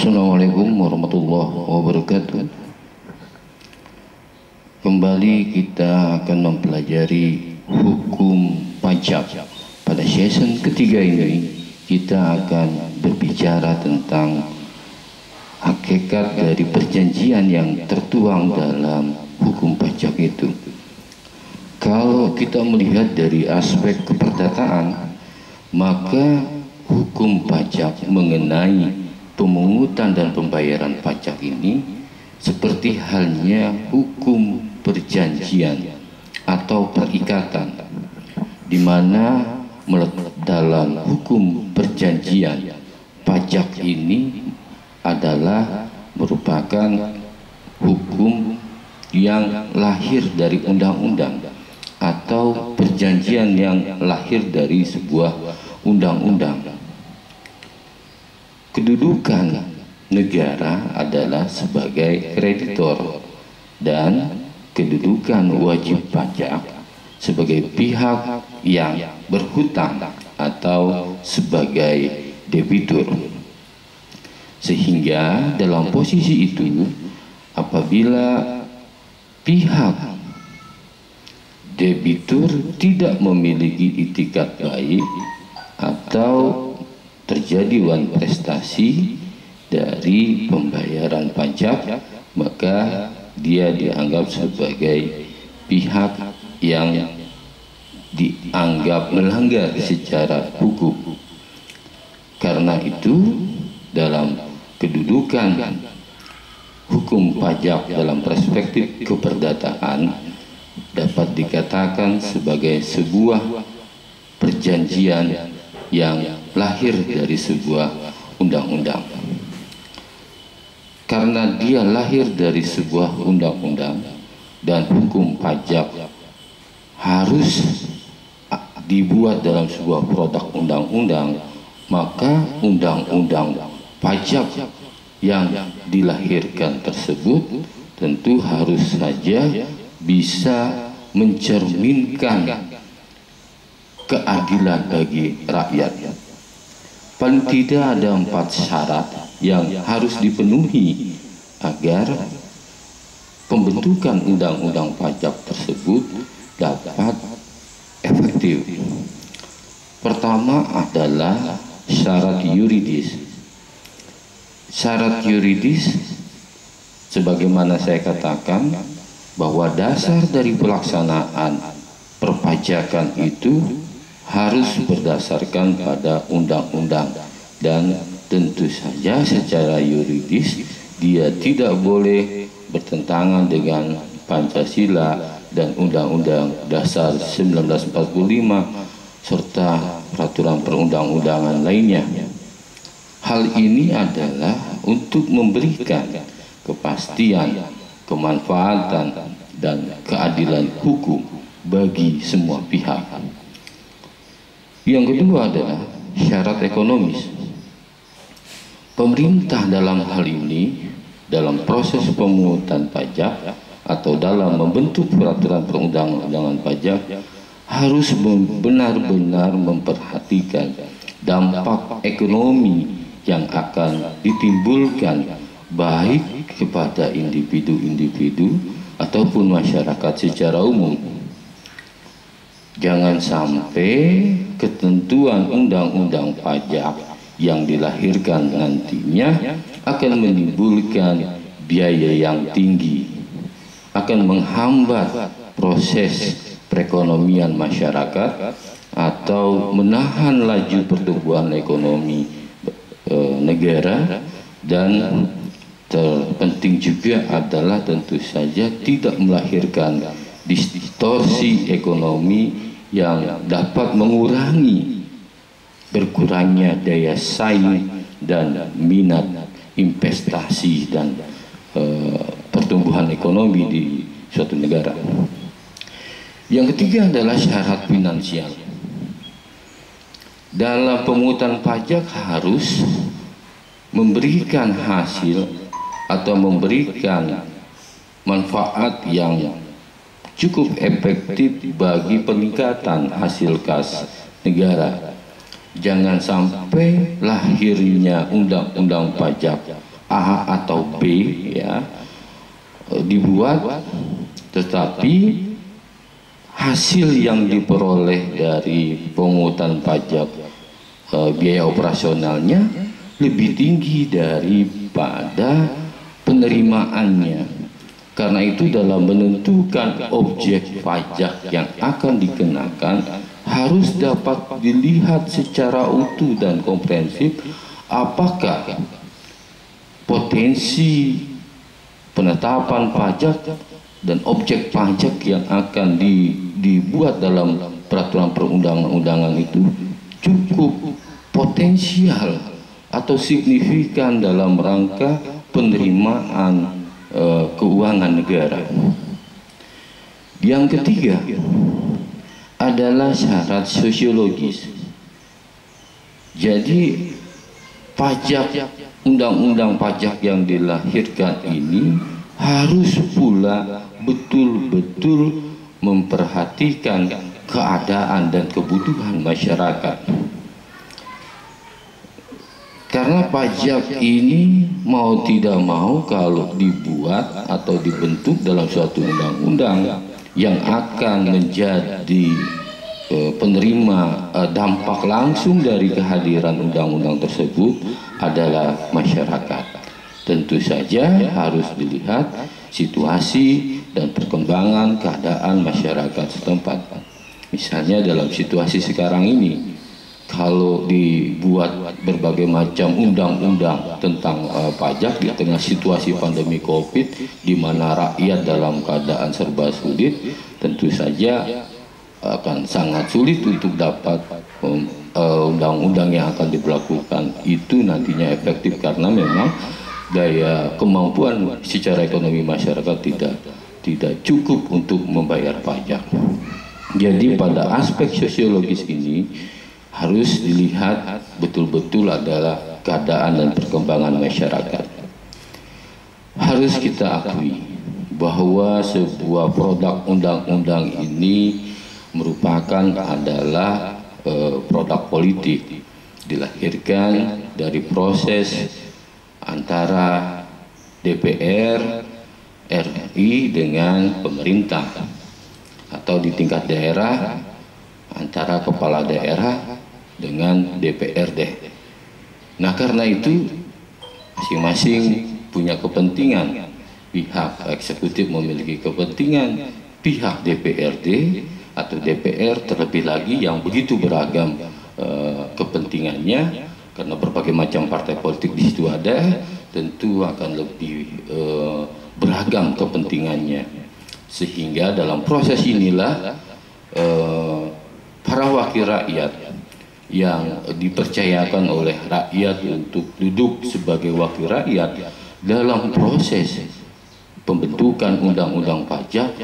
Assalamualaikum warahmatullahi wabarakatuh. Kembali kita akan mempelajari hukum pajak. Pada season ketiga ini kita akan berbicara tentang hakikat dari perjanjian yang tertuang dalam hukum pajak itu. Kalau kita melihat dari aspek keperdataan, maka hukum pajak mengenai pemungutan dan pembayaran pajak ini seperti halnya hukum perjanjian atau perikatan, di mana dalam hukum perjanjian pajak ini adalah merupakan hukum yang lahir dari undang-undang atau perjanjian yang lahir dari sebuah undang-undang. Kedudukan negara adalah sebagai kreditor dan kedudukan wajib pajak sebagai pihak yang berhutang atau sebagai debitur. Sehingga dalam posisi itu, apabila pihak debitur tidak memiliki itikat baik atau terjadi wan prestasi dari pembayaran pajak, maka dia dianggap sebagai pihak yang dianggap melanggar secara hukum. Karena itu, dalam kedudukan hukum pajak dalam perspektif keperdataan dapat dikatakan sebagai sebuah perjanjian yang lahir dari sebuah undang-undang. Karena dia lahir dari sebuah undang-undang dan hukum pajak harus dibuat dalam sebuah produk undang-undang, maka undang-undang pajak yang dilahirkan tersebut tentu harus saja bisa mencerminkan keadilan bagi rakyat. Paling tidak ada 4 syarat yang harus dipenuhi agar pembentukan undang-undang pajak tersebut dapat efektif. Pertama adalah syarat yuridis. Syarat yuridis, sebagaimana saya katakan, bahwa dasar dari pelaksanaan perpajakan itu harus berdasarkan pada undang-undang, dan tentu saja secara yuridis dia tidak boleh bertentangan dengan Pancasila dan Undang-Undang Dasar 1945 serta peraturan perundang-undangan lainnya. Hal ini adalah untuk memberikan kepastian, kemanfaatan, dan keadilan hukum bagi semua pihak. Yang kedua adalah syarat ekonomis. Pemerintah dalam hal ini, dalam proses pemungutan pajak atau dalam membentuk peraturan perundang-undangan pajak, harus benar-benar memperhatikan dampak ekonomi yang akan ditimbulkan baik kepada individu-individu ataupun masyarakat secara umum. Jangan sampai ketentuan undang-undang pajak yang dilahirkan nantinya akan menimbulkan biaya yang tinggi, akan menghambat proses perekonomian masyarakat atau menahan laju pertumbuhan ekonomi negara, dan terpenting juga adalah tentu saja tidak melahirkan distorsi ekonomi yang dapat mengurangi berkurangnya daya saing dan minat investasi dan pertumbuhan ekonomi di suatu negara. Yang ketiga adalah syarat finansial. Dalam pemungutan pajak harus memberikan hasil atau memberikan manfaat yang cukup efektif bagi peningkatan hasil kas negara. Jangan sampai lahirnya undang-undang pajak A atau B ya dibuat, tetapi hasil yang diperoleh dari pemungutan pajak biaya operasionalnya lebih tinggi daripada penerimaannya. Karena itu dalam menentukan objek pajak yang akan dikenakan harus dapat dilihat secara utuh dan komprehensif apakah potensi penetapan pajak dan objek pajak yang akan dibuat dalam peraturan perundang-undangan itu cukup potensial atau signifikan dalam rangka penerimaan keuangan negara. Yang ketiga adalah syarat sosiologis. Jadi pajak, undang-undang pajak yang dilahirkan ini harus pula betul-betul memperhatikan keadaan dan kebutuhan masyarakat. Karena pajak ini mau tidak mau kalau dibuat atau dibentuk dalam suatu undang-undang yang akan menjadi penerima dampak langsung dari kehadiran undang-undang tersebut adalah masyarakat. Tentu saja harus dilihat situasi dan perkembangan keadaan masyarakat setempat. Misalnya dalam situasi sekarang ini, kalau dibuat berbagai macam undang-undang tentang pajak di tengah situasi pandemi COVID, di mana rakyat dalam keadaan serba sulit, tentu saja akan sangat sulit untuk dapat undang-undang yang akan diberlakukan itu nantinya efektif, karena memang daya kemampuan secara ekonomi masyarakat tidak cukup untuk membayar pajak. Jadi pada aspek sosiologis ini harus dilihat betul-betul adalah keadaan dan perkembangan masyarakat. Harus kita akui bahwa sebuah produk undang-undang ini merupakan adalah produk politik, dilahirkan dari proses antara DPR RI dengan pemerintah, atau di tingkat daerah antara kepala daerah dengan DPRD. Nah, karena itu masing-masing punya kepentingan. Pihak eksekutif memiliki kepentingan, pihak DPRD atau DPR terlebih lagi yang begitu beragam kepentingannya, karena berbagai macam partai politik di situ ada, tentu akan lebih beragam kepentingannya. Sehingga dalam proses inilah para wakil rakyat yang dipercayakan oleh rakyat untuk duduk sebagai wakil rakyat dalam proses pembentukan undang-undang pajak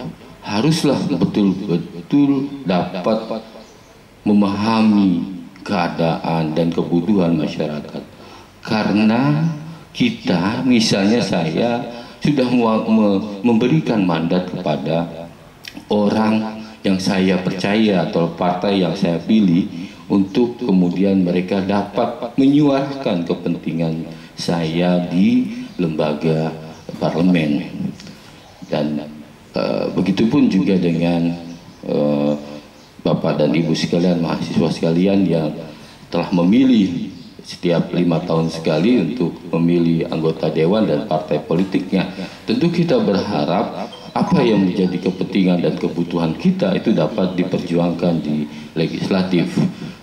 haruslah betul-betul dapat memahami keadaan dan kebutuhan masyarakat. Karena kita, misalnya saya sudah memberikan mandat kepada orang yang saya percaya atau partai yang saya pilih untuk kemudian mereka dapat menyuarakan kepentingan saya di lembaga parlemen. Dan begitupun juga dengan Bapak dan Ibu sekalian, mahasiswa sekalian yang telah memilih setiap 5 tahun sekali untuk memilih anggota dewan dan partai politiknya. Tentu kita berharap apa yang menjadi kepentingan dan kebutuhan kita itu dapat diperjuangkan di legislatif.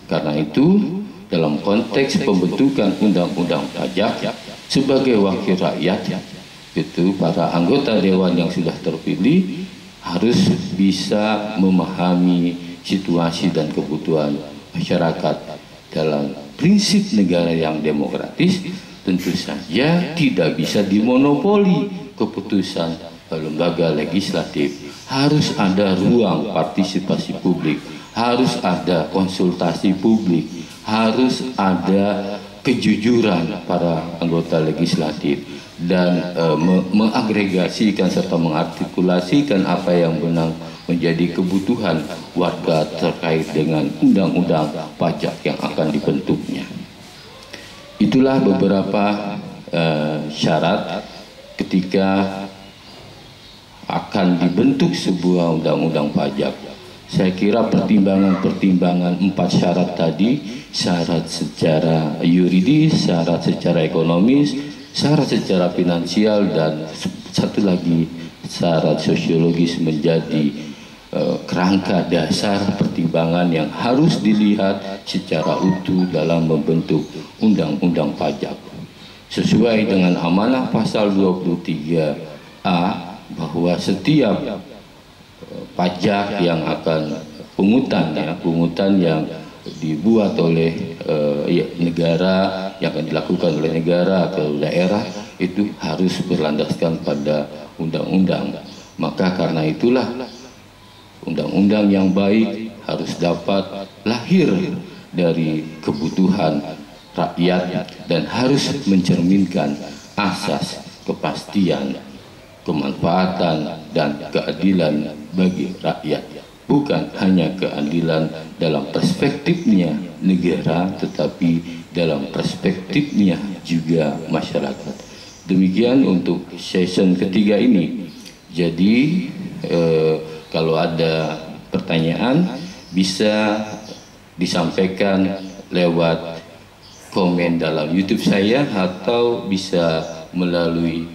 Karena itu, dalam konteks pembentukan undang-undang pajak sebagai wakil rakyat, itu para anggota dewan yang sudah terpilih harus bisa memahami situasi dan kebutuhan masyarakat. Dalam prinsip negara yang demokratis, tentu saja tidak bisa dimonopoli keputusan lembaga legislatif. Harus ada ruang partisipasi publik, harus ada konsultasi publik, harus ada kejujuran para anggota legislatif, dan mengagregasikan serta mengartikulasikan apa yang benar menjadi kebutuhan warga terkait dengan undang-undang pajak yang akan dibentuknya. Itulah beberapa syarat ketika akan dibentuk sebuah undang-undang pajak. Saya kira pertimbangan 4 syarat tadi, syarat secara yuridis, syarat secara ekonomis, syarat secara finansial, dan satu lagi syarat sosiologis menjadi kerangka dasar pertimbangan yang harus dilihat secara utuh dalam membentuk undang-undang pajak. Sesuai dengan amanah pasal 23A bahwa setiap pajak yang akan pungutan yang dibuat oleh negara, yang akan dilakukan oleh negara atau daerah, itu harus berlandaskan pada undang-undang. Maka karena itulah undang-undang yang baik harus dapat lahir dari kebutuhan rakyat dan harus mencerminkan asas kepastian, kemanfaatan, dan keadilan bagi rakyat. Bukan hanya keadilan dalam perspektifnya negara, tetapi dalam perspektifnya juga masyarakat. Demikian untuk session ketiga ini. Jadi kalau ada pertanyaan bisa disampaikan lewat komen dalam YouTube saya atau bisa melalui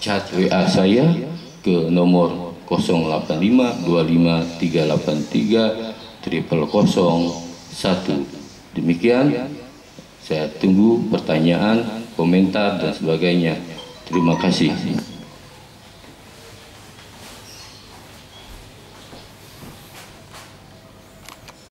chat WA saya ke nomor 085-25-383-0001. Demikian, saya tunggu pertanyaan, komentar, dan sebagainya. Terima kasih.